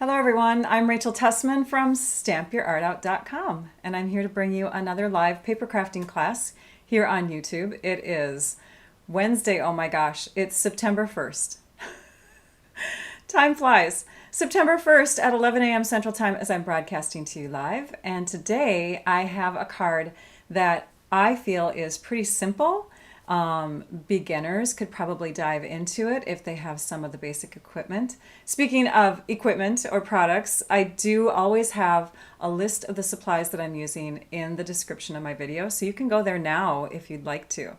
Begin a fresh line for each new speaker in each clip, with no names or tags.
Hello everyone, I'm Rachel Tessman from stampyourartout.com and I'm here to bring you another live paper crafting class here on YouTube. It is Wednesday, oh my gosh, it's September 1st. Time flies. September 1st at 11 a.m. Central Time as I'm broadcasting to you live, and today I have a card that I feel is pretty simple. Beginners could probably dive into it if they have some of the basic equipment. Speaking of equipment or products, I do always have a list of the supplies that I'm using in the description of my video, so you can go there now if you'd like to.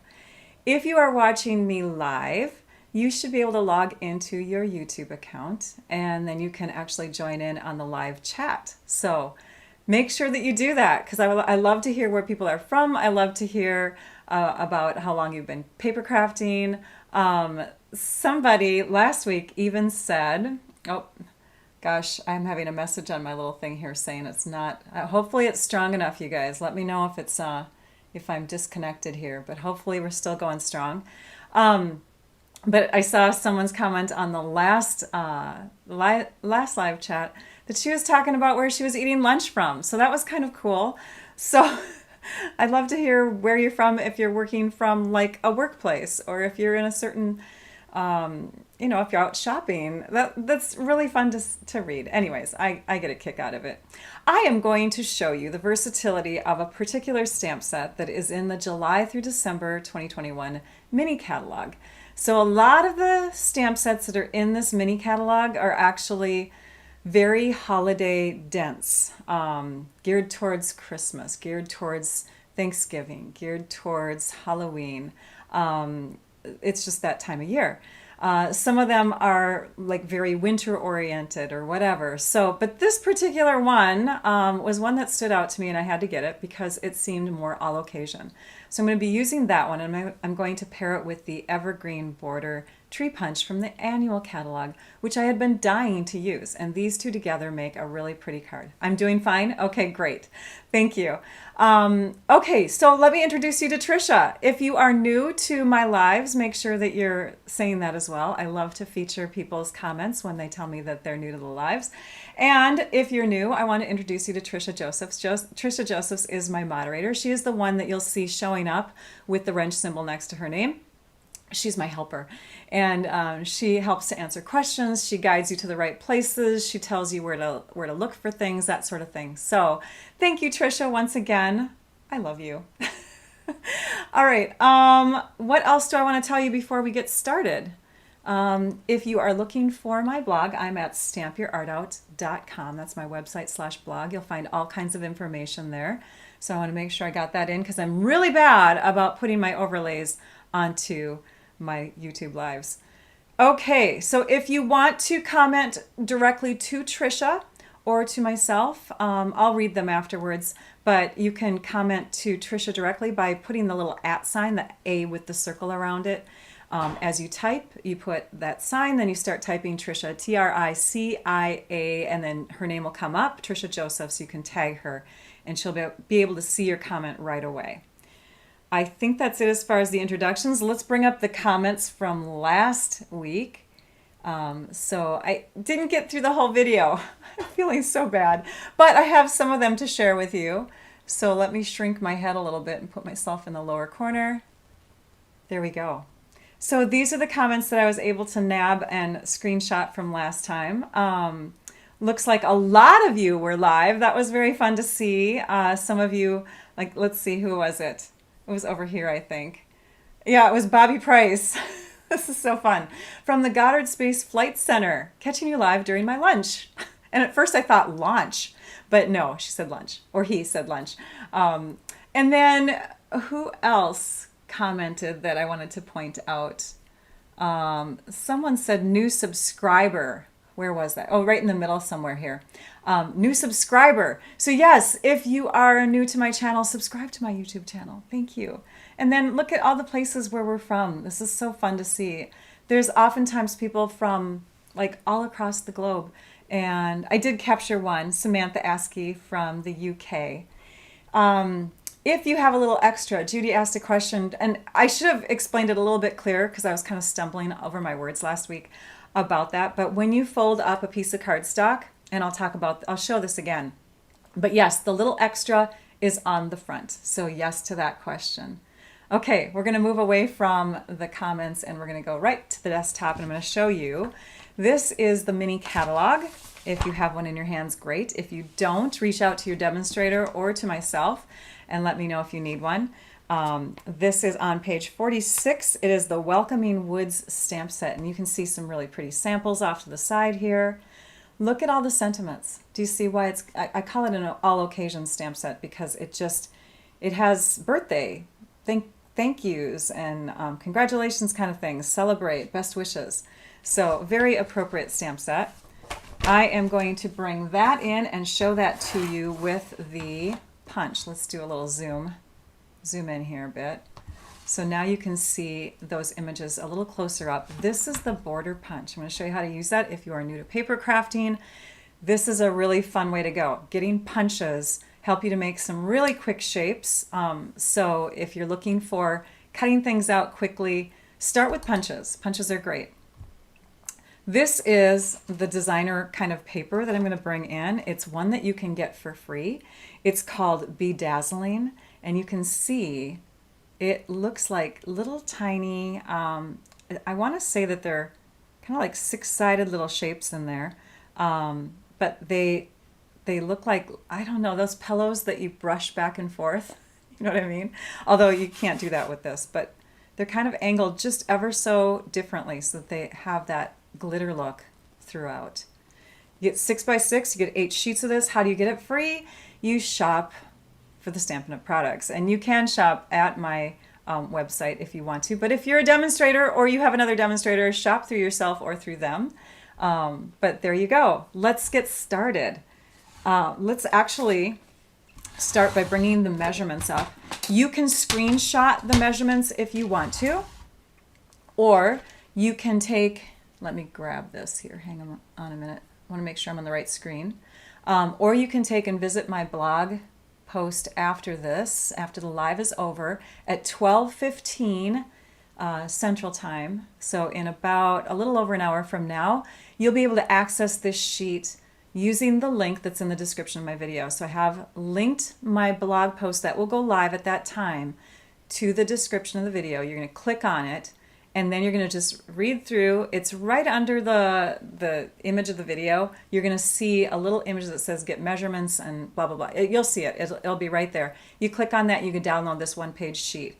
If you are watching me live, you should be able to log into your YouTube account and then you can actually join in on the live chat. So make sure that you do that because I love to hear where people are from. I love to hear about how long you've been paper crafting. Somebody last week even said, oh gosh, I'm having a message on my little thing here saying it's not, hopefully it's strong enough, you guys. Let me know if it's, if I'm disconnected here, but hopefully we're still going strong. But I saw someone's comment on the last live chat that she was talking about where she was eating lunch from. So that was kind of cool. So I'd love to hear where you're from, if you're working from like a workplace or if you're in a certain, if you're out shopping. That's really fun to read. Anyways, I get a kick out of it. I am going to show you the versatility of a particular stamp set that is in the July through December 2021 mini catalog. So a lot of the stamp sets that are in this mini catalog are actually very holiday dense, geared towards Christmas, geared towards Thanksgiving, geared towards Halloween. It's just that time of year. Some of them are like very winter oriented or whatever. So, but this particular one was one that stood out to me and I had to get it because it seemed more all occasion. So I'm going to be using that one and I'm going to pair it with the Evergreen border tree punch from the annual catalog, which I had been dying to use. And these two together make a really pretty card. I'm doing fine? Okay, great. Thank you. Okay, so let me introduce you to Trisha. If you are new to my lives, make sure that you're saying that as well. I love to feature people's comments when they tell me that they're new to the lives. And if you're new, I want to introduce you to Trisha Josephs. Trisha Josephs is my moderator. She is the one that you'll see showing up with the wrench symbol next to her name. She's my helper, and she helps to answer questions. She guides you to the right places. She tells you where to look for things, that sort of thing. So thank you, Trisha, once again. I love you. All right. What else do I want to tell you before we get started? If you are looking for my blog, I'm at stampyourartout.com. That's my website /blog. You'll find all kinds of information there. So I want to make sure I got that in because I'm really bad about putting my overlays onto my YouTube lives. Okay, so if you want to comment directly to Trisha or to myself, I'll read them afterwards, but you can comment to Trisha directly by putting the little @ sign, the A with the circle around it. As you type, you put that sign, then you start typing Trisha, Tricia, and then her name will come up, Trisha Joseph, so you can tag her, and she'll be able to see your comment right away. I think that's it as far as the introductions. Let's bring up the comments from last week. So I didn't get through the whole video. I'm feeling so bad, but I have some of them to share with you. So let me shrink my head a little bit and put myself in the lower corner. There we go. So these are the comments that I was able to nab and screenshot from last time. Looks like a lot of you were live. That was very fun to see. Some of you, like, let's see, who was it? It was over here, I think. Yeah, it was Bobby Price. This is so fun. From the Goddard Space Flight Center, catching you live during my lunch. And at first I thought launch, but no, she said lunch, or he said lunch. And then who else commented that I wanted to point out? Someone said new subscriber. Where was that? Oh, right in the middle somewhere here. New subscriber. So yes, if you are new to my channel, subscribe to my YouTube channel. Thank you. And then look at all the places where we're from. This is so fun to see. There's oftentimes people from like all across the globe. And I did capture one, Samantha Askey from the UK. If you have a little extra, Judy asked a question, and I should have explained it a little bit clearer because I was kind of stumbling over my words last week about that. But when you fold up a piece of cardstock, and I'll show this again. But yes, the little extra is on the front. So yes to that question. Okay, we're going to move away from the comments and we're going to go right to the desktop, and I'm going to show you. This is the mini catalog. If you have one in your hands, great. If you don't, reach out to your demonstrator or to myself and let me know if you need one. This is on page 46. It is the Welcoming Woods stamp set, and you can see some really pretty samples off to the side here. Look at all the sentiments. Do you see why I call it an all occasion stamp set, because it has birthday, thank yous, and congratulations kind of things, celebrate, best wishes. So very appropriate stamp set. I am going to bring that in and show that to you with the punch. Let's do a little zoom in here a bit. So now you can see those images a little closer up. This is the border punch. I'm going to show you how to use that if you are new to paper crafting. This is a really fun way to go. Getting punches help you to make some really quick shapes. So if you're looking for cutting things out quickly, start with punches. Punches are great. This is the designer kind of paper that I'm going to bring in. It's one that you can get for free. It's called Bedazzling, and you can see it looks like little tiny, I want to say that they're kind of like six-sided little shapes in there, but they look like, I don't know, those pillows that you brush back and forth. You know what I mean? Although you can't do that with this, but they're kind of angled just ever so differently so that they have that glitter look throughout. You get 6x6, you get 8 sheets of this. How do you get it free? You shop for the Stampin' Up! Products, and you can shop at my website if you want to, but if you're a demonstrator or you have another demonstrator, shop through yourself or through them. But there you go. Let's get started. Let's actually start by bringing the measurements up. You can screenshot the measurements if you want to, or you can take, let me grab this here, hang on a minute, I want to make sure I'm on the right screen, or you can take and visit my blog post after this, after the live is over, at 12:15 Central Time. So in about a little over an hour from now, you'll be able to access this sheet using the link that's in the description of my video. So I have linked my blog post that will go live at that time to the description of the video. You're going to click on it, and then you're going to just read through. It's right under the image of the video. You're going to see a little image that says get measurements and blah, blah, blah. You'll see it. It'll be right there. You click on that, you can download this one-page sheet.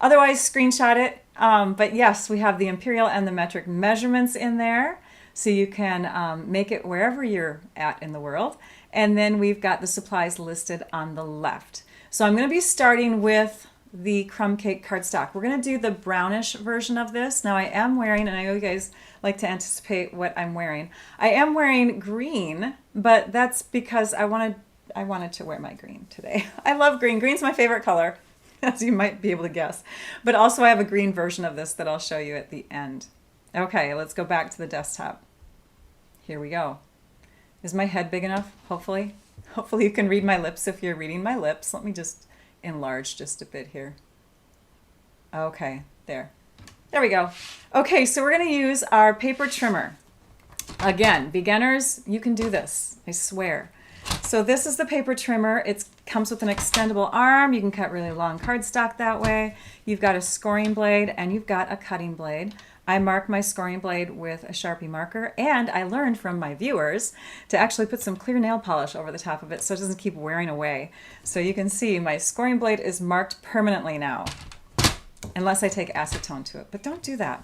Otherwise, screenshot it. But yes, we have the imperial and the metric measurements in there, so you can make it wherever you're at in the world. And then we've got the supplies listed on the left. So I'm going to be starting with the crumb cake cardstock. We're going to do the brownish version of this. Now I am wearing, and I know you guys like to anticipate what I'm wearing. I am wearing green, but that's because I wanted to wear my green today. I love green. Green's my favorite color, as you might be able to guess. But also I have a green version of this that I'll show you at the end. Okay, let's go back to the desktop. Here we go. Is my head big enough? Hopefully. Hopefully you can read my lips if you're reading my lips. Let me just enlarge just a bit here. Okay, there we go. Okay, so we're going to use our paper trimmer. Again, beginners, you can do this, I swear. So this is the paper trimmer. It comes with an extendable arm. You can cut really long cardstock that way. You've got a scoring blade and you've got a cutting blade. I mark my scoring blade with a Sharpie marker, and I learned from my viewers to actually put some clear nail polish over the top of it so it doesn't keep wearing away. So you can see my scoring blade is marked permanently now, unless I take acetone to it, but don't do that.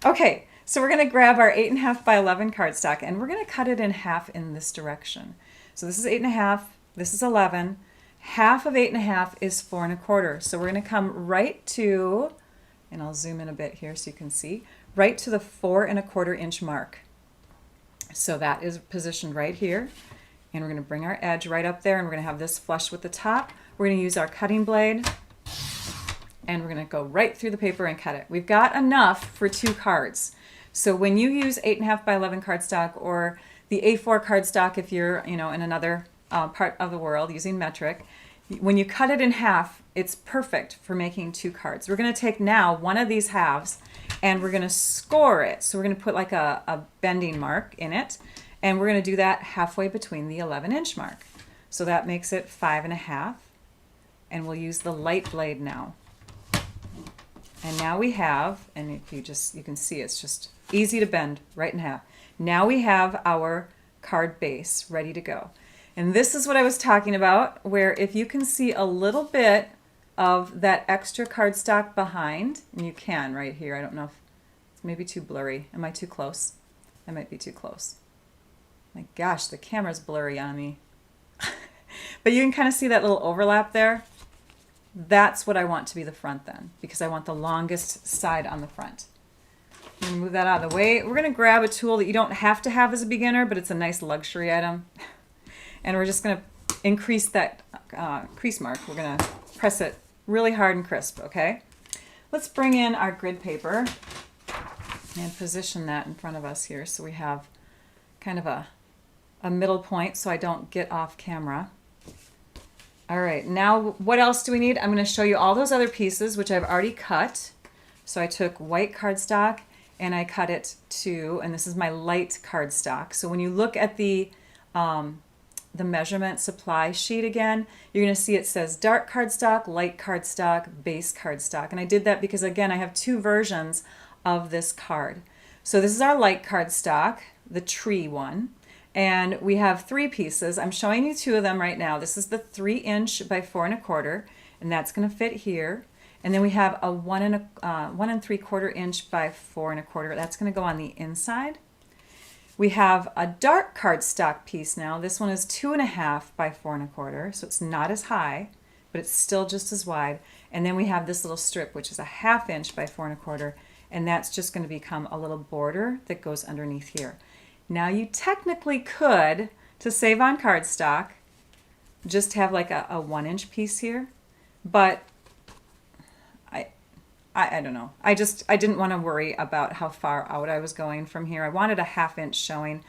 Okay, so we're going to grab our 8.5 by 11 cardstock, and we're going to cut it in half in this direction. So this is 8.5, this is 11. Half of 8.5 is 4 1/4. So we're going to come right to, and I'll zoom in a bit here so you can see, right to the 4 1/4 inch mark. So that is positioned right here. And we're going to bring our edge right up there, and we're going to have this flush with the top. We're going to use our cutting blade, and we're going to go right through the paper and cut it. We've got enough for 2 cards. So when you use 8.5 by 11 cardstock, or the A4 cardstock if you're in another part of the world using metric, when you cut it in half, it's perfect for making 2 cards. We're going to take now one of these halves and we're going to score it. So we're going to put like a bending mark in it, And we're going to do that halfway between the 11-inch mark. So that makes it 5.5. And we'll use the light blade now. And now we have, and if you can see it's just easy to bend right in half. Now we have our card base ready to go. And this is what I was talking about, where if you can see a little bit of that extra cardstock behind, and you can right here. I don't know if it's maybe too blurry. Am I too close? I might be too close. My gosh, the camera's blurry on me. But you can kind of see that little overlap there. That's what I want to be the front then, because I want the longest side on the front. I'm going to move that out of the way. We're going to grab a tool that you don't have to have as a beginner, but it's a nice luxury item. And we're just going to increase that crease mark. We're going to press it really hard and crisp, okay? Let's bring in our grid paper and position that in front of us here so we have kind of a middle point so I don't get off camera. All right, now what else do we need? I'm going to show you all those other pieces, which I've already cut. So I took white cardstock and I cut it to, and this is my light cardstock. So when you look at the measurement supply sheet again, you're going to see it says dark cardstock, light cardstock, base cardstock. And I did that because, again, I have two versions of this card. So this is our light cardstock, the tree one. And we have 3 pieces. I'm showing you 2 of them right now. This is the 3" by 4 1/4, and that's going to fit here. And then we have a 1 3/4 inch by 4 1/4. That's going to go on the inside. We have a dark cardstock piece now. This one is 2.5 by 4 1/4, so it's not as high, but it's still just as wide. And then we have this little strip, which is a 1/2 inch by 4 1/4, and that's just going to become a little border that goes underneath here. Now you technically could, to save on cardstock, just have like a 1-inch piece here, but I don't know. I didn't want to worry about how far out I was going from here. I wanted a 1/2 inch showing,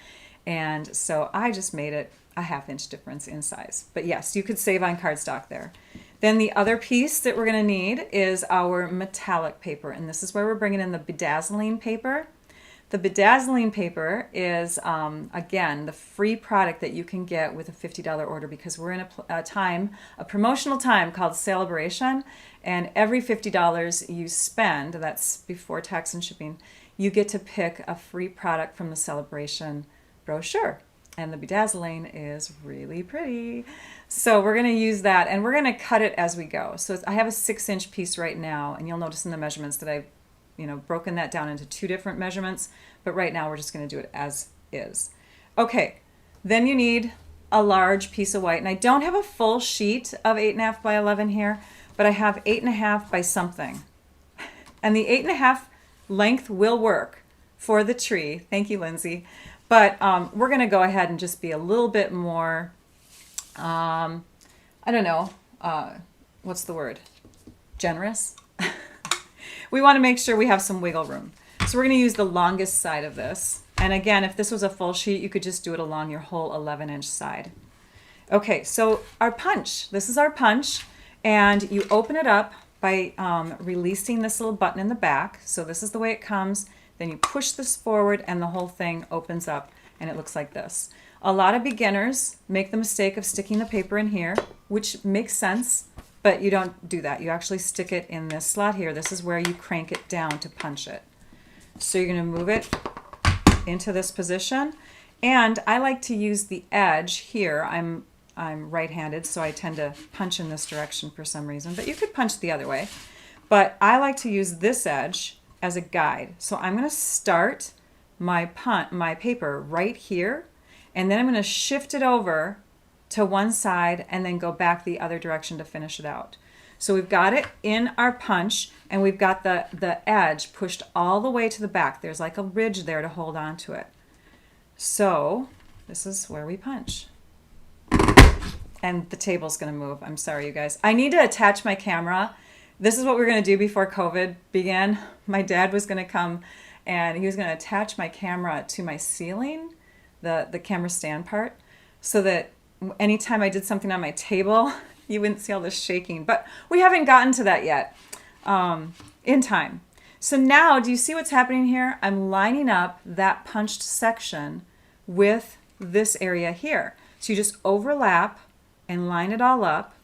and so I just made it a 1/2 inch difference in size. But yes, you could save on cardstock there. Then the other piece that we're going to need is our metallic paper, and this is where we're bringing in the bedazzling paper. The bedazzling paper is, again, the free product that you can get with a $50 order, because we're in a promotional time called Celebration, and every $50 you spend, that's before tax and shipping, you get to pick a free product from the Celebration brochure. And the bedazzling is really pretty. So we're going to use that, and we're going to cut it as we go. So I have a 6-inch piece right now, and you'll notice in the measurements that I've broken that down into 2 different measurements, but right now we're just going to do it as is. Okay, then you need a large piece of white, and I don't have a full sheet of 8.5 by 11 here, but I have 8.5 by something. And the 8.5 length will work for the tree. Thank you, Lindsay. But we're going to go ahead and just be a little bit more, I don't know, what's the word? Generous? We want to make sure we have some wiggle room. So we're going to use the longest side of this. And again, if this was a full sheet, you could just do it along your whole 11-inch side. Okay, so our punch. This is our punch. And you open it up by releasing this little button in the back. So this is the way it comes. Then you push this forward and the whole thing opens up and it looks like this. A lot of beginners make the mistake of sticking the paper in here, which makes sense. But you don't do that. You actually stick it in this slot here. This is where you crank it down to punch it. So you're going to move it into this position. And I like to use the edge here. I'm right-handed, so I tend to punch in this direction for some reason. But you could punch the other way. But I like to use this edge as a guide. So I'm going to start my paper right here. And then I'm going to shift it over to one side and then go back the other direction to finish it out. So we've got it in our punch, and we've got the edge pushed all the way to the back. There's like a ridge there to hold on to it. So this is where we punch. And the table's going to move. I'm sorry, you guys. I need to attach my camera. This is what we were going to do before COVID began. My dad was going to come and he was going to attach my camera to my ceiling, the camera stand part, so that anytime I did something on my table, you wouldn't see all this shaking. But we haven't gotten to that yet in time. So now, do you see what's happening here? I'm lining up that punched section with this area here. So you just overlap and line it all up.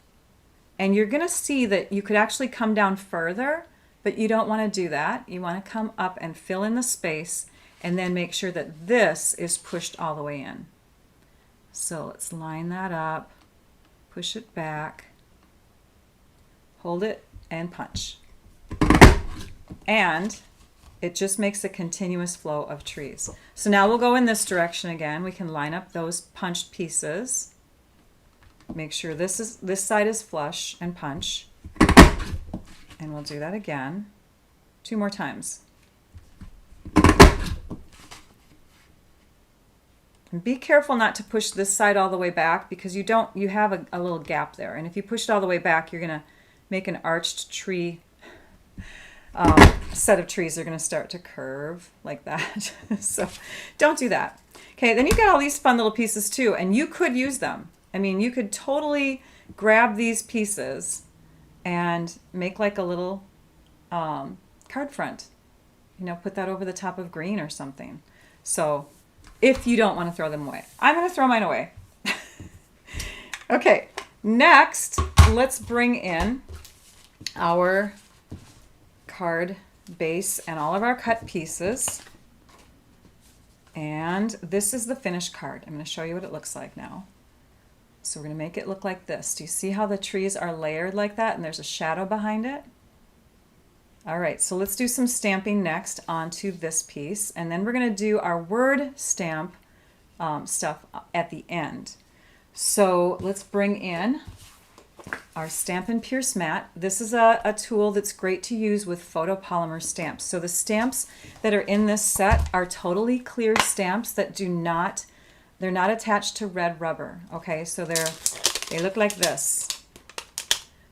And you're going to see that you could actually come down further, but you don't want to do that. You want to come up and fill in the space and then make sure that this is pushed all the way in. So let's line that up, push it back, hold it, and punch. And it just makes a continuous flow of trees. So now we'll go in this direction again. We can line up those punched pieces. Make sure this side is flush and punch. And we'll do that again 2 more times. And be careful not to push this side all the way back, because you have a little gap there. And if you push it all the way back, you're going to make an arched tree. Set of trees are going to start to curve like that. So don't do that. Okay, then you've got all these fun little pieces too, and you could use them. I mean, you could totally grab these pieces and make like a little card front. You know, put that over the top of green or something. So if you don't want to throw them away. I'm going to throw mine away. Okay, next, let's bring in our card base and all of our cut pieces. And this is the finished card. I'm going to show you what it looks like now. So we're going to make it look like this. Do you see how the trees are layered like that and there's a shadow behind it? All right, so let's do some stamping next onto this piece, and then we're going to do our word stamp stuff at the end. So let's bring in our Stamp and Pierce mat. This is a tool that's great to use with photopolymer stamps. So the stamps that are in this set are totally clear stamps that they're not attached to red rubber. Okay, so they look like this.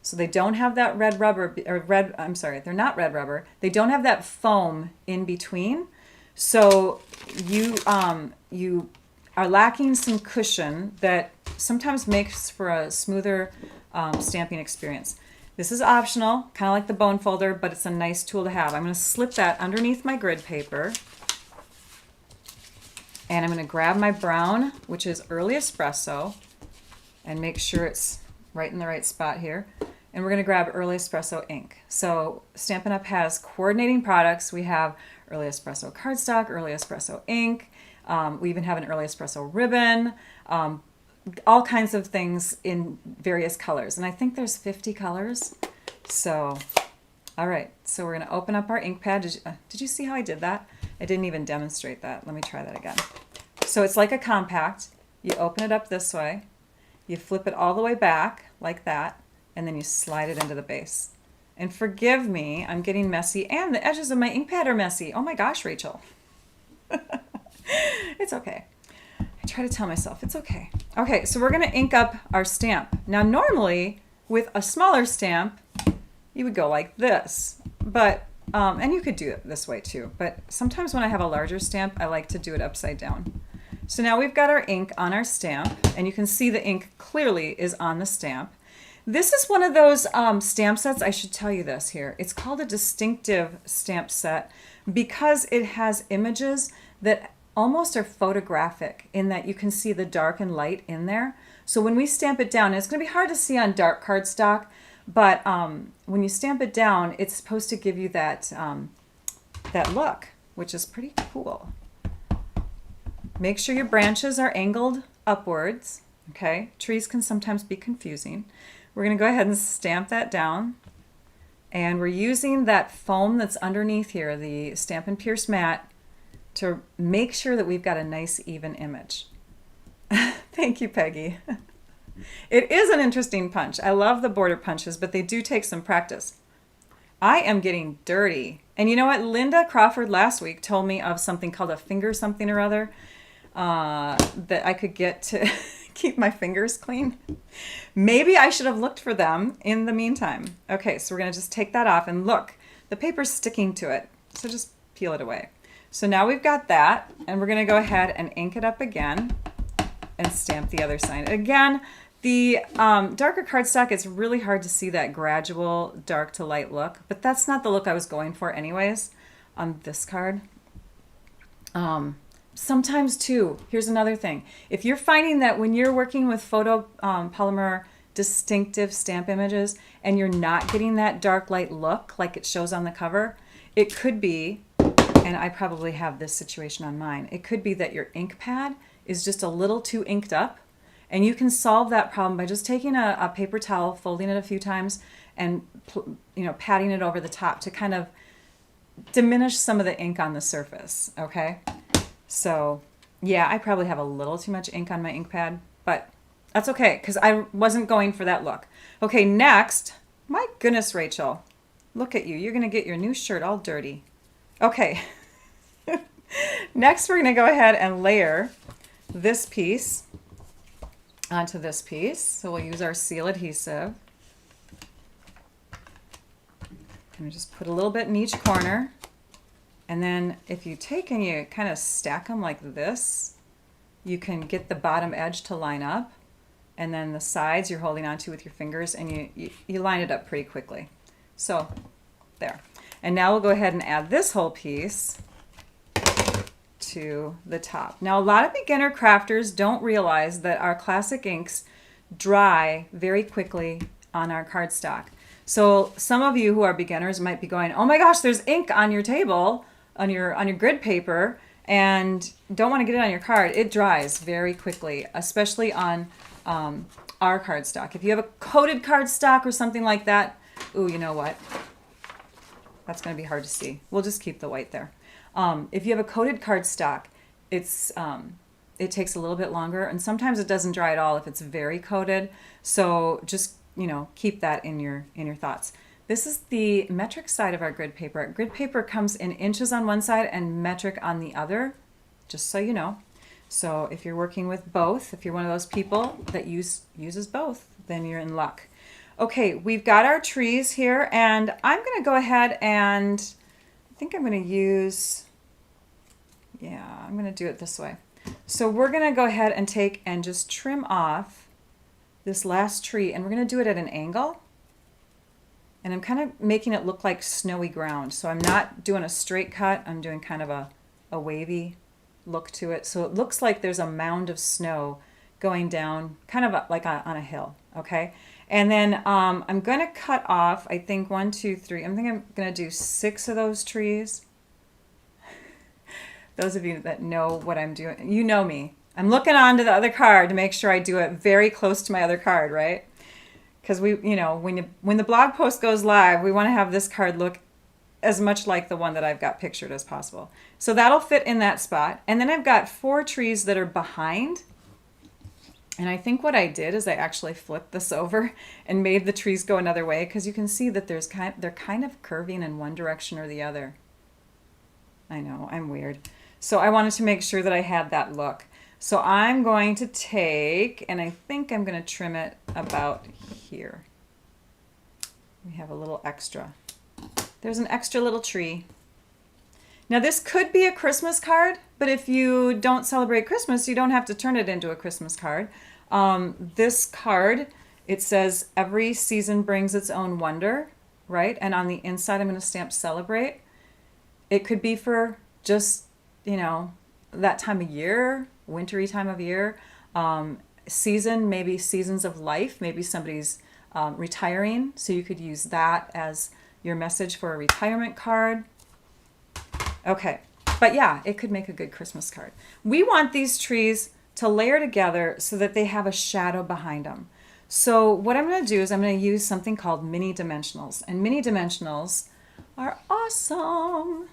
So they don't have that red rubber, they're not red rubber. They don't have that foam in between. So you are lacking some cushion that sometimes makes for a smoother stamping experience. This is optional, kind of like the bone folder, but it's a nice tool to have. I'm going to slip that underneath my grid paper. And I'm going to grab my brown, which is Early Espresso, and make sure it's right in the right spot here. And we're going to grab Early Espresso ink. So Stampin' Up! Has coordinating products. We have Early Espresso cardstock, Early Espresso ink. We even have an Early Espresso ribbon. All kinds of things in various colors. And I think there's 50 colors. So, all right. So we're going to open up our ink pad. Did you see how I did that? I didn't even demonstrate that. Let me try that again. So it's like a compact. You open it up this way. You flip it all the way back like that. And then you slide it into the base. And forgive me, I'm getting messy, and the edges of my ink pad are messy. Oh my gosh, Rachel. It's okay. I try to tell myself it's okay. Okay, so we're going to ink up our stamp. Now normally with a smaller stamp, you would go like this. But, and you could do it this way too. But sometimes when I have a larger stamp, I like to do it upside down. So now we've got our ink on our stamp, and you can see the ink clearly is on the stamp. This is one of those stamp sets, I should tell you this here. It's called a distinctive stamp set because it has images that almost are photographic in that you can see the dark and light in there. So when we stamp it down, and it's going to be hard to see on dark cardstock, but when you stamp it down, it's supposed to give you that, that look, which is pretty cool. Make sure your branches are angled upwards, okay? Trees can sometimes be confusing. We're going to go ahead and stamp that down. And we're using that foam that's underneath here, the Stampin' Pierce mat, to make sure that we've got a nice even image. Thank you, Peggy. It is an interesting punch. I love the border punches, but they do take some practice. I am getting dirty. And you know what? Linda Crawford last week told me of something called a finger something or other that I could get to keep my fingers clean. Maybe I should have looked for them in the meantime. Okay, so we're going to just take that off, and look, the paper's sticking to it. So just peel it away. So now we've got that, and we're going to go ahead and ink it up again and stamp the other side. Again, the darker cardstock, it's really hard to see that gradual dark to light look, but that's not the look I was going for anyways on this card. sometimes too, here's another thing. If you're finding that when you're working with photo polymer distinctive stamp images and you're not getting that dark light look like it shows on the cover, it could be, and I probably have this situation on mine, it could be that your ink pad is just a little too inked up. And you can solve that problem by just taking a paper towel, folding it a few times, and patting it over the top to kind of diminish some of the ink on the surface, okay? So, yeah, I probably have a little too much ink on my ink pad, but that's okay, because I wasn't going for that look. Okay, next, my goodness, Rachel, look at you. You're going to get your new shirt all dirty. Okay, next we're going to go ahead and layer this piece onto this piece. So we'll use our seal adhesive. And just put a little bit in each corner. And then if you take and you kind of stack them like this, you can get the bottom edge to line up. And then the sides you're holding onto with your fingers, and you line it up pretty quickly. So there. And now we'll go ahead and add this whole piece to the top. Now, a lot of beginner crafters don't realize that our classic inks dry very quickly on our cardstock. So some of you who are beginners might be going, oh my gosh, there's ink on your table, on your grid paper, and don't want to get it on your card. It dries very quickly, especially on our cardstock. If you have a coated cardstock or something like that, ooh, you know what? That's going to be hard to see. We'll just keep the white there. If you have a coated cardstock, it takes a little bit longer, and sometimes it doesn't dry at all if it's very coated. So just keep that in your thoughts. This is the metric side of our grid paper. Grid paper comes in inches on one side and metric on the other, just so you know. So if you're working with both, if you're one of those people that uses both, then you're in luck. Okay, we've got our trees here, and I'm going to go ahead and I think I'm going to use, I'm going to do it this way. So we're going to go ahead and take and just trim off this last tree, and we're going to do it at an angle. And I'm kind of making it look like snowy ground. So I'm not doing a straight cut. I'm doing kind of a wavy look to it. So it looks like there's a mound of snow going down kind of like on a hill, okay? And then I'm going to cut off, I think, 1, 2, 3. I'm going to do 6 of those trees. Those of you that know what I'm doing, you know me. I'm looking onto the other card to make sure I do it very close to my other card, right? Because when the blog post goes live, we want to have this card look as much like the one that I've got pictured as possible. So that'll fit in that spot. And then I've got 4 trees that are behind. And I think what I did is I actually flipped this over and made the trees go another way, because you can see that they're kind of curving in one direction or the other. I know, I'm weird. So I wanted to make sure that I had that look. So I'm going to take, and I think I'm going to trim it about here. We have a little extra. There's an extra little tree. Now this could be a Christmas card, but if you don't celebrate Christmas, you don't have to turn it into a Christmas card. This card, it says every season brings its own wonder, right? And on the inside, I'm going to stamp celebrate. It could be for just, that time of year, wintry time of year. Season, maybe seasons of life. Maybe somebody's retiring, so you could use that as your message for a retirement card. Okay, but yeah, it could make a good Christmas card. We want these trees to layer together so that they have a shadow behind them. So what I'm going to do is I'm going to use something called mini dimensionals. And mini dimensionals are awesome.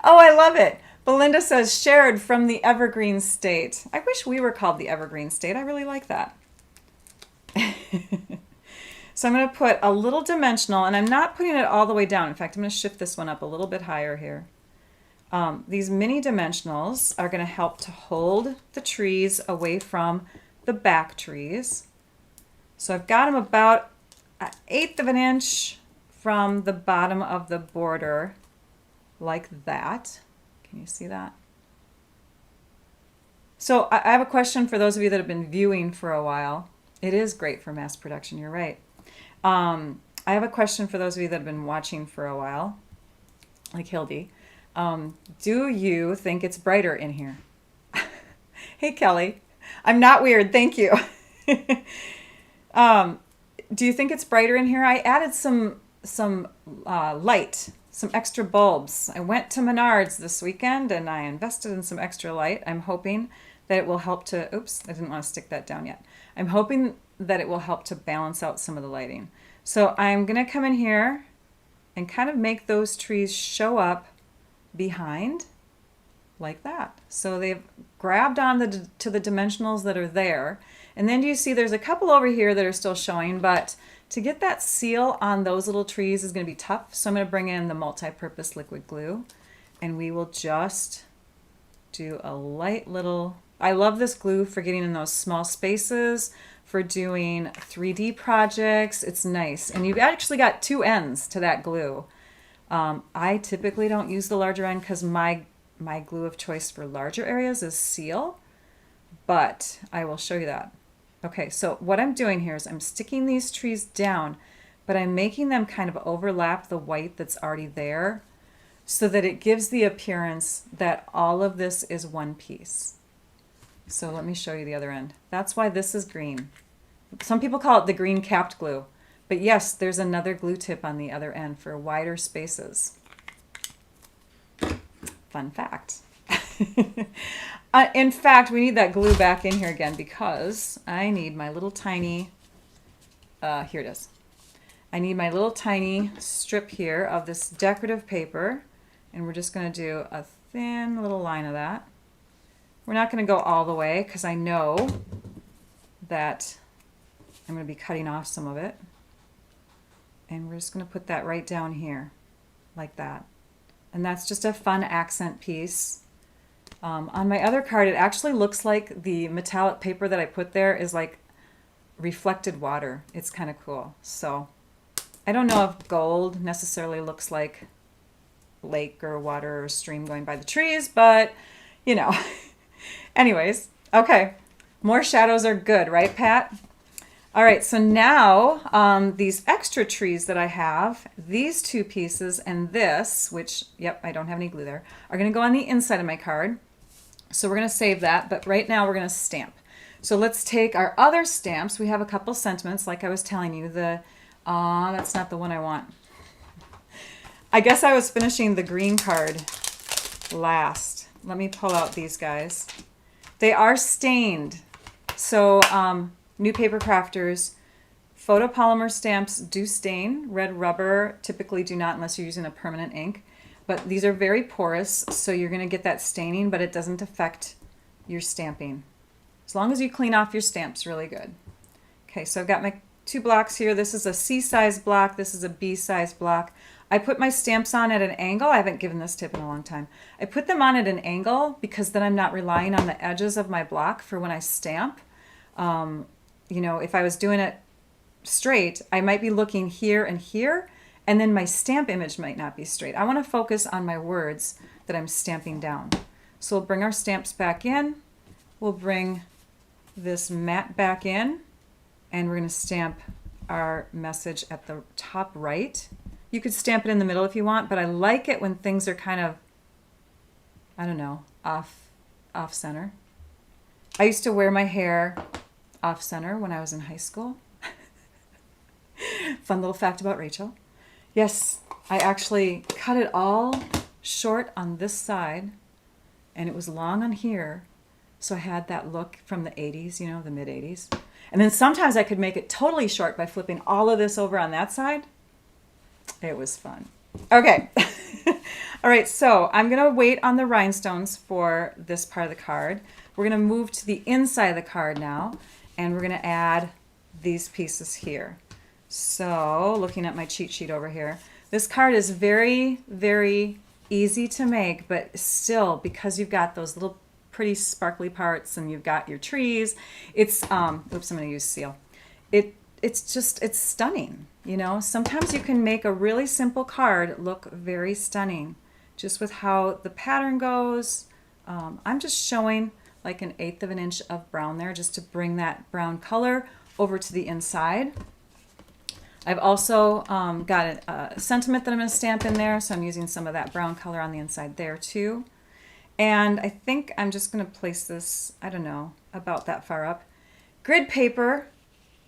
Oh, I love it. Belinda says, shared from the Evergreen state. I wish we were called the Evergreen state. I really like that. So I'm going to put a little dimensional, and I'm not putting it all the way down. In fact, I'm going to shift this one up a little bit higher here. These mini dimensionals are going to help to hold the trees away from the back trees. So I've got them about 1/8 of an inch from the bottom of the border, like that. Can you see that? So I have a question for those of you that have been viewing for a while. It is great for mass production, you're right. I have a question for those of you that have been watching for a while, like Hildy. Do you think it's brighter in here? Hey, Kelly. I'm not weird. Thank you. Do you think it's brighter in here? I added some light, some extra bulbs. I went to Menards this weekend and I invested in some extra light. I'm hoping that it will help to, oops, I didn't want to stick that down yet. I'm hoping that it will help to balance out some of the lighting. So I'm going to come in here and kind of make those trees show up behind like that. So they've grabbed on to the dimensionals that are there. And then you see there's a couple over here that are still showing, but to get that seal on those little trees is going to be tough. So I'm going to bring in the multi-purpose liquid glue and we will just do a light little, I love this glue for getting in those small spaces, for doing 3D projects. It's nice. And you've actually got two ends to that glue. I typically don't use the larger end because my glue of choice for larger areas is Seal, but I will show you that. Okay, so what I'm doing here is I'm sticking these trees down, but I'm making them kind of overlap the white that's already there so that it gives the appearance that all of this is one piece. So let me show you the other end. That's why this is green. Some people call it the green capped glue, but yes, there's another glue tip on the other end for wider spaces. Fun fact. In fact, we need that glue back in here again because I need my little tiny, here it is. I need my little tiny strip here of this decorative paper, and we're just going to do a thin little line of that. We're not going to go all the way because I know that I'm going to be cutting off some of it. And we're just going to put that right down here like that. And that's just a fun accent piece. On my other card, it actually looks like the metallic paper that I put there is like reflected water. It's kind of cool. So I don't know if gold necessarily looks like lake or water or stream going by the trees, but you know. Anyways, okay. More shadows are good, right, Pat? All right, so now these extra trees that I have, these two pieces and this, which, yep, I don't have any glue there, are going to go on the inside of my card. So we're going to save that, but right now we're going to stamp. So let's take our other stamps. We have a couple sentiments, like I was telling you. That's not the one I want. I guess I was finishing the green card last. Let me pull out these guys. They are stained. So new paper crafters, photopolymer stamps do stain. Red rubber typically do not unless you're using a permanent ink. But these are very porous, so you're going to get that staining, but it doesn't affect your stamping. As long as you clean off your stamps really good. Okay, so I've got my two blocks here. This is a C-size block. This is a B-size block. I put my stamps on at an angle. I haven't given this tip in a long time. I put them on at an angle because then I'm not relying on the edges of my block for when I stamp. You know, if I was doing it straight, I might be looking here and here, and then my stamp image might not be straight. I want to focus on my words that I'm stamping down. So we'll bring our stamps back in. We'll bring this mat back in, and we're going to stamp our message at the top right. You could stamp it in the middle if you want, but I like it when things are kind of, I don't know, off center. I used to wear my hair off center when I was in high school. Fun little fact about Rachel. Yes, I actually cut it all short on this side, and it was long on here, so I had that look from the 80s, you know, the mid 80s. And then sometimes I could make it totally short by flipping all of this over on that side. It was fun. Okay. All right, so I'm going to wait on the rhinestones for this part of the card. We're going to move to the inside of the card now, and we're going to add these pieces here. So looking at my cheat sheet over here, this card is very, very easy to make, but still, because you've got those little pretty sparkly parts and you've got your trees, it's, oops, I'm going to use Seal. It's stunning, you know. Sometimes you can make a really simple card look very stunning just with how the pattern goes. I'm just showing like 1/8 of an inch of brown there just to bring that brown color over to the inside. I've also got a sentiment that I'm going to stamp in there, so I'm using some of that brown color on the inside there too. And I think I'm just going to place this, I don't know, about that far up. Grid paper,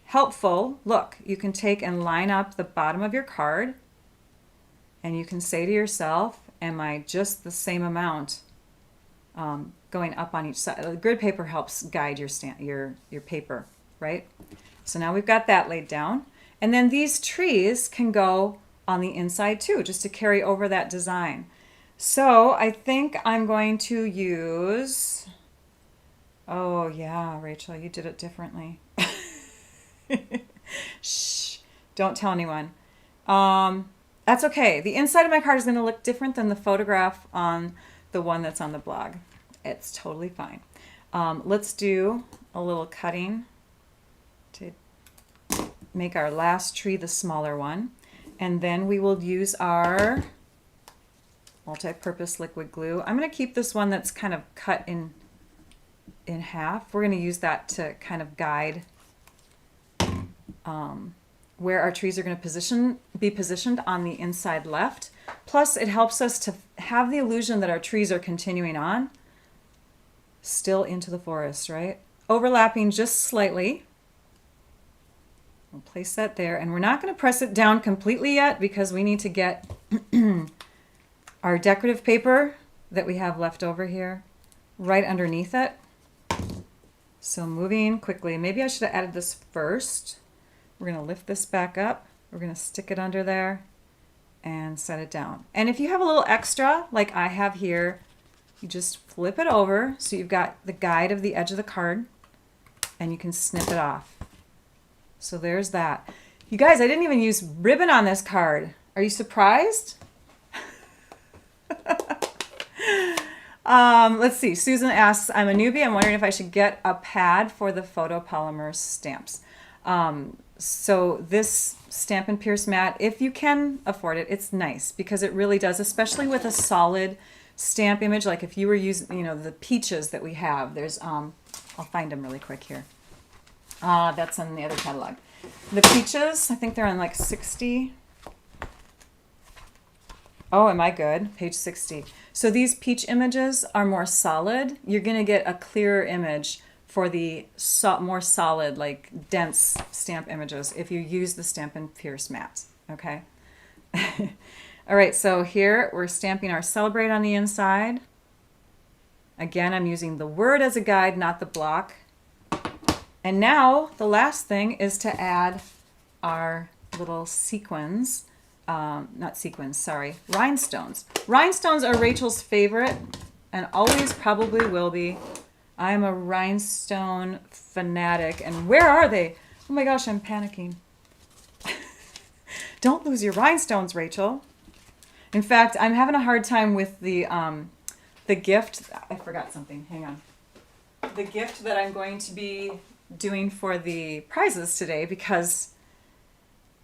helpful. Look, you can take and line up the bottom of your card, and you can say to yourself, am I just the same amount going up on each side? The grid paper helps guide your paper, right? So now we've got that laid down. And then these trees can go on the inside too, just to carry over that design. So I think I'm going to use, oh yeah, Rachel, you did it differently. Shh, don't tell anyone. That's okay. The inside of my card is going to look different than the photograph on the one that's on the blog. It's totally fine. Let's do a little cutting to make our last tree the smaller one. And then we will use our multi-purpose liquid glue. I'm going to keep this one that's kind of cut in half. We're going to use that to kind of guide where our trees are going to be positioned on the inside left. Plus, it helps us to have the illusion that our trees are continuing on still into the forest, right? Overlapping just slightly. We'll place that there, and we're not going to press it down completely yet because we need to get our decorative paper that we have left over here right underneath it. So moving quickly. Maybe I should have added this first. We're going to lift this back up. We're going to stick it under there and set it down. And if you have a little extra, like I have here, you just flip it over so you've got the guide of the edge of the card, and you can snip it off. So there's that. You guys, I didn't even use ribbon on this card. Are you surprised? Let's see. Susan asks, I'm a newbie. I'm wondering if I should get a pad for the photopolymer stamps. So this Stampin' Pierce mat, if you can afford it, it's nice because it really does, especially with a solid stamp image. Like if you were using, you know, the peaches that we have, there's, I'll find them really quick here. That's in the other catalog. The peaches, I think they're on like 60. Oh, am I good? Page 60. So these peach images are more solid. You're going to get a clearer image for the more solid, like dense stamp images if you use the Stampin' Pierce mat. Okay. All right, so here we're stamping our Celebrate on the inside. Again, I'm using the word as a guide, not the block. And now the last thing is to add our little sequins, not sequins, sorry, rhinestones. Rhinestones are Rachel's favorite and always probably will be. I am a rhinestone fanatic. And where are they? Oh my gosh, I'm panicking. Don't lose your rhinestones, Rachel. In fact, I'm having a hard time with the gift. I forgot something. Hang on. The gift that I'm going to be doing for the prizes today because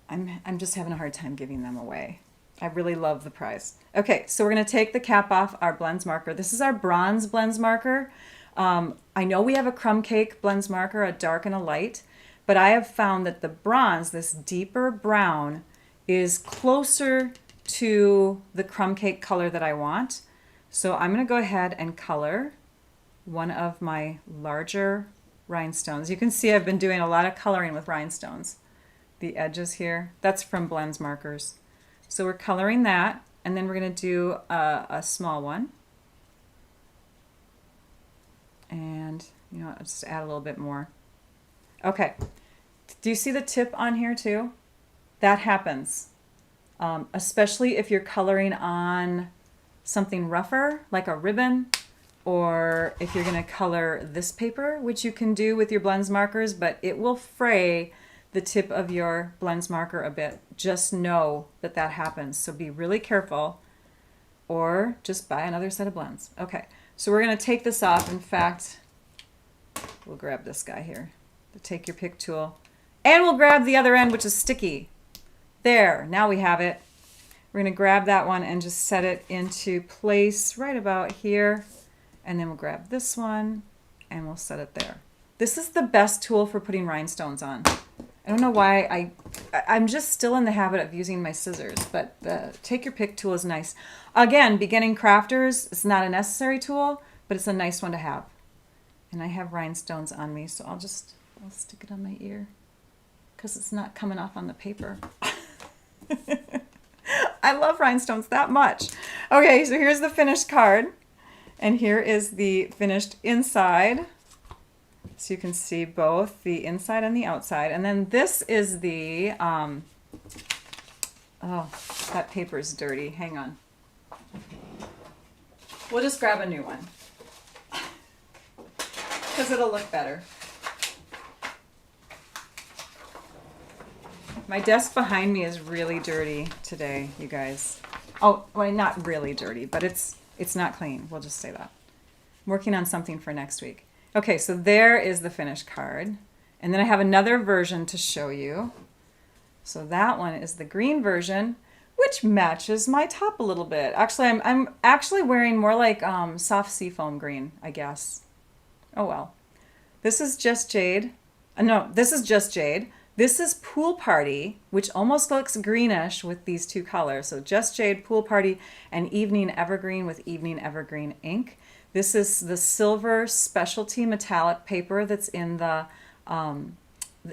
I'm just having a hard time giving them away. I really love the prize. Okay, so we're going to take the cap off our blends marker. This is our bronze blends marker. I know we have a crumb cake blends marker, a dark and a light, but I have found that the bronze, this deeper brown, is closer to the crumb cake color that I want. So I'm going to go ahead and color one of my larger rhinestones. You can see I've been doing a lot of coloring with rhinestones. The edges here, that's from blends markers. So we're coloring that, and then we're going to do a small one. And, you know, I'll just add a little bit more. Okay. Do you see the tip on here too? That happens. Especially if you're coloring on something rougher, like a ribbon, or if you're going to color this paper, which you can do with your blends markers, but it will fray the tip of your blends marker a bit. Just know that that happens. So be really careful, or just buy another set of blends. Okay. So we're going to take this off. In fact, we'll grab this guy here. Take your pick tool. And we'll grab the other end, which is sticky. There, now we have it. We're going to grab that one and just set it into place right about here. And then we'll grab this one and we'll set it there. This is the best tool for putting rhinestones on. I don't know why I'm just still in the habit of using my scissors, but the take your pick tool is nice. Again, beginning crafters, it's not a necessary tool, but it's a nice one to have. And I have rhinestones on me, so I'll stick it on my ear because it's not coming off on the paper. I love rhinestones that much. Okay, so here's the finished card, and here is the finished inside. So you can see both the inside and the outside. And then this is the, oh, that paper is dirty. Hang on. We'll just grab a new one because it'll look better. My desk behind me is really dirty today, you guys. Oh, well, not really dirty, but it's not clean. We'll just say that. I'm working on something for next week. Okay, so there is the finished card. And then I have another version to show you. So that one is the green version, which matches my top a little bit. Actually, I'm actually wearing more like soft seafoam green, I guess. Oh well. This is Just Jade. No, this is Just Jade. This is Pool Party, which almost looks greenish with these two colors. So Just Jade, Pool Party, and Evening Evergreen with Evening Evergreen ink. This is the silver specialty metallic paper that's in the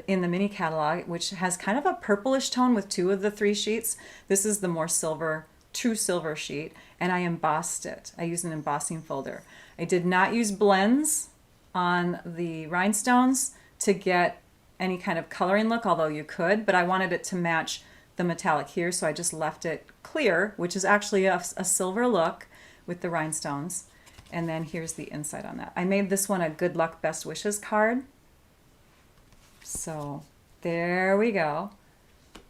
mini catalog, which has kind of a purplish tone with two of the three sheets. This is the more silver, true silver sheet, and I embossed it. I used an embossing folder. I did not use blends on the rhinestones to get any kind of coloring look, although you could, but I wanted it to match the metallic here, so I just left it clear, which is actually a silver look with the rhinestones. And then here's the inside on that. I made this one a good luck, best wishes card. So there we go.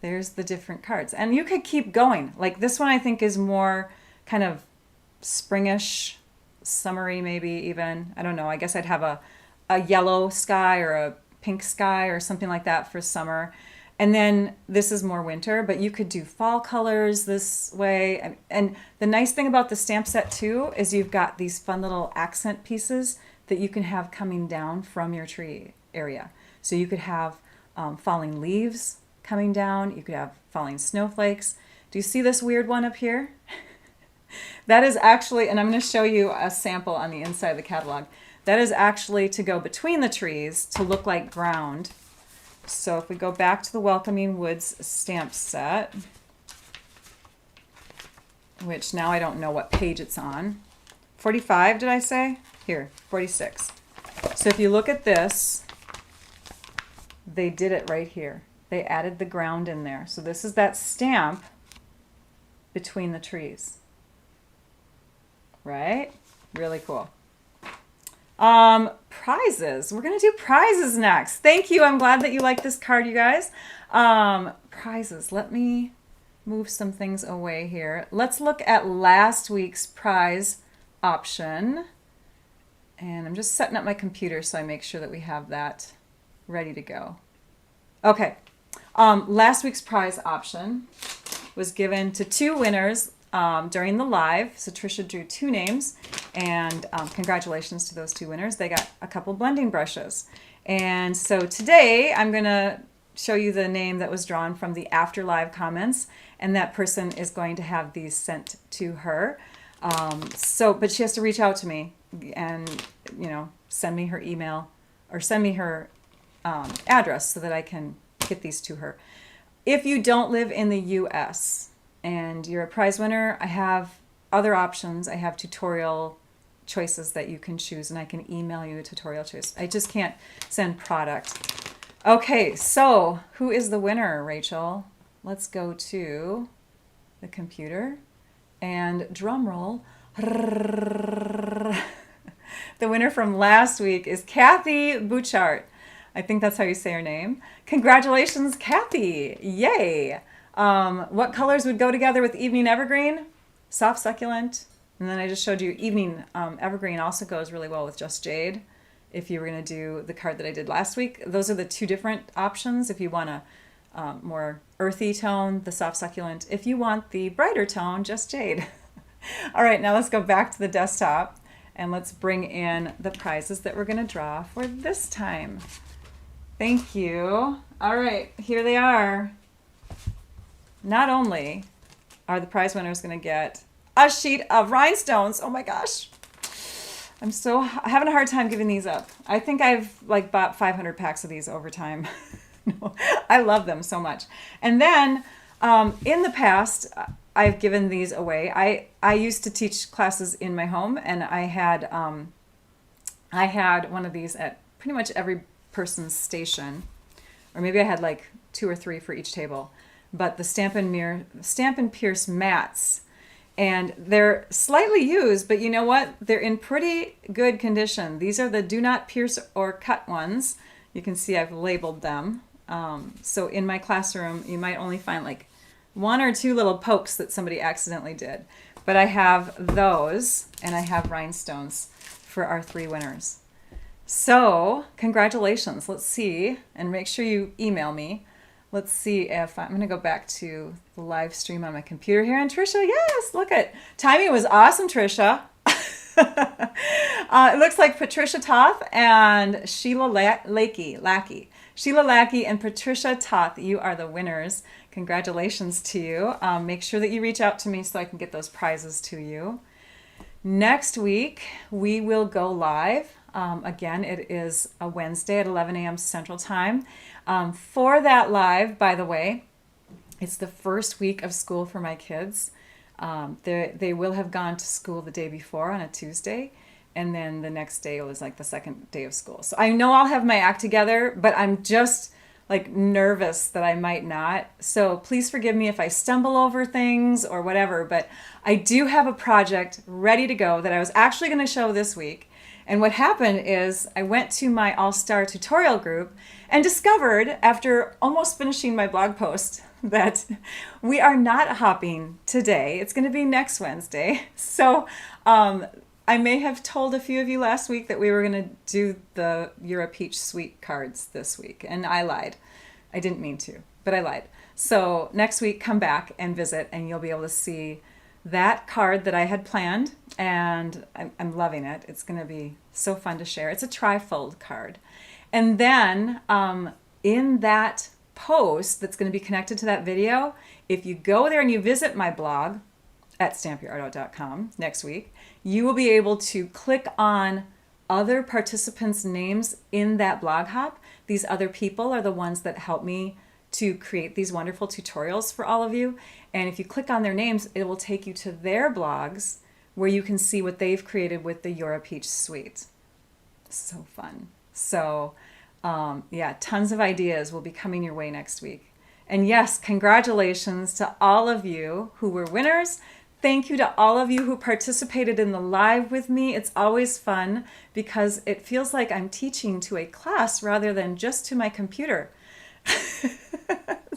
There's the different cards. And you could keep going. Like this one I think is more kind of springish, summery maybe even. I don't know. I guess I'd have a yellow sky or a pink sky or something like that for summer. And then this is more winter, but you could do fall colors this way. And the nice thing about the stamp set too is you've got these fun little accent pieces that you can have coming down from your tree area. So you could have falling leaves coming down. You could have falling snowflakes. Do you see this weird one up here? That is actually, and I'm going to show you a sample on the inside of the catalog. That is actually to go between the trees to look like ground. So if we go back to the Welcoming Woods stamp set, which now I don't know what page it's on. 45, did I say? Here, 46. So if you look at this, they did it right here. They added the ground in there. So this is that stamp between the trees. Right? Really cool. Prizes. We're going to do prizes next. Thank you. I'm glad that you like this card, you guys. Prizes. Let me move some things away here. Let's look at last week's prize option. And I'm just setting up my computer so I make sure that we have that ready to go. Okay. Last week's prize option was given to two winners during the live. So Trisha drew two names, and congratulations to those two winners. They got a couple blending brushes. And so today I'm going to show you the name that was drawn from the after live comments, and that person is going to have these sent to her. But she has to reach out to me and, send me her email or send me her address so that I can get these to her. If you don't live in the US and you're a prize winner, I have other options. I have tutorial choices that you can choose, and I can email you a tutorial choice. I just can't send product. Okay, so who is the winner, Rachel? Let's go to the computer and drum roll. The winner from last week is Kathy Bouchart. I think that's how you say her name. Congratulations, Kathy. Yay. What colors would go together with Evening Evergreen? Soft Succulent. And then I just showed you Evening Evergreen also goes really well with Just Jade. If you were going to do the card that I did last week, those are the two different options. If you want a more earthy tone, the Soft Succulent. If you want the brighter tone, Just Jade. All right, now let's go back to the desktop and let's bring in the prizes that we're going to draw for this time. Thank you. All right, here they are. not only are the prize winners going to get a sheet of rhinestones. Oh my gosh. I'm having a hard time giving these up. I think I've like bought 500 packs of these over time. No, I love them so much. And then in the past, I've given these away. I used to teach classes in my home, and I had one of these at pretty much every person's station, or maybe I had like 2 or 3 for each table. But the Stamp and Pierce mats, and they're slightly used, but you know what? They're in pretty good condition. These are the do not pierce or cut ones. You can see I've labeled them. So in my classroom, you might only find like 1 or 2 little pokes that somebody accidentally did. But I have those, and I have rhinestones for our 3 winners. So congratulations. Let's see, and make sure you email me. Let's see if I'm going to go back to the live stream on my computer here. And Trisha, yes, look at timing was awesome, Trisha. It looks like Patricia Toth and Sheila Lackey. Sheila Lackey and Patricia Toth, you are the winners. Congratulations to you. Make sure that you reach out to me so I can get those prizes to you. Next week, we will go live. Again, it is a Wednesday at 11 a.m. Central Time. For that live, by the way, it's the first week of school for my kids. They will have gone to school the day before on a Tuesday, and then the next day was like the second day of school. So I know I'll have my act together, but I'm just like nervous that I might not. So please forgive me if I stumble over things or whatever, but I do have a project ready to go that I was actually going to show this week. And what happened is I went to my all-star tutorial group and discovered, after almost finishing my blog post, that we are not hopping today. It's going to be next Wednesday. So I may have told a few of you last week that we were going to do the You're a Peach Sweet cards this week, and I lied. I didn't mean to, but I lied. So next week, come back and visit, and you'll be able to see that card that I had planned, and I'm loving it. It's going to be so fun to share. It's a trifold card. And then in that post that's going to be connected to that video, if you go there and you visit my blog at stampyourartout.com next week, you will be able to click on other participants' names in that blog hop. These other people are the ones that help me to create these wonderful tutorials for all of you. And if you click on their names, it will take you to their blogs where you can see what they've created with the You're a Peach Suite. So fun. So yeah, tons of ideas will be coming your way next week. And yes, congratulations to all of you who were winners. Thank you to all of you who participated in the live with me. It's always fun because it feels like I'm teaching to a class rather than just to my computer.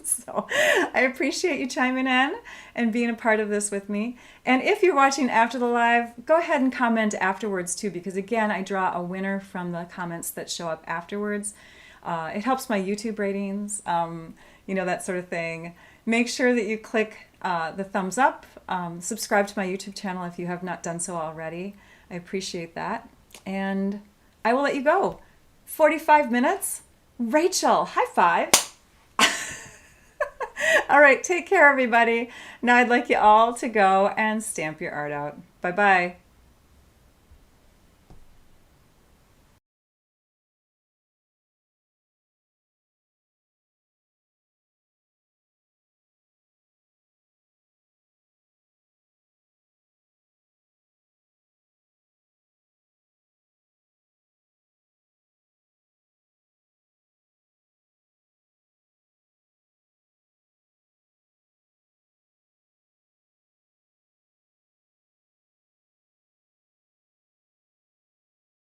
So I appreciate you chiming in and being a part of this with me. And if you're watching after the live, go ahead and comment afterwards too, because again, I draw a winner from the comments that show up afterwards. It helps my YouTube ratings, you know, that sort of thing. Make sure that you click the thumbs up, subscribe to my YouTube channel if you have not done so already. I appreciate that. And I will let you go. 45 minutes. Rachel, high five. All right, take care, everybody. Now I'd like you all to go and stamp your art out. Bye-bye.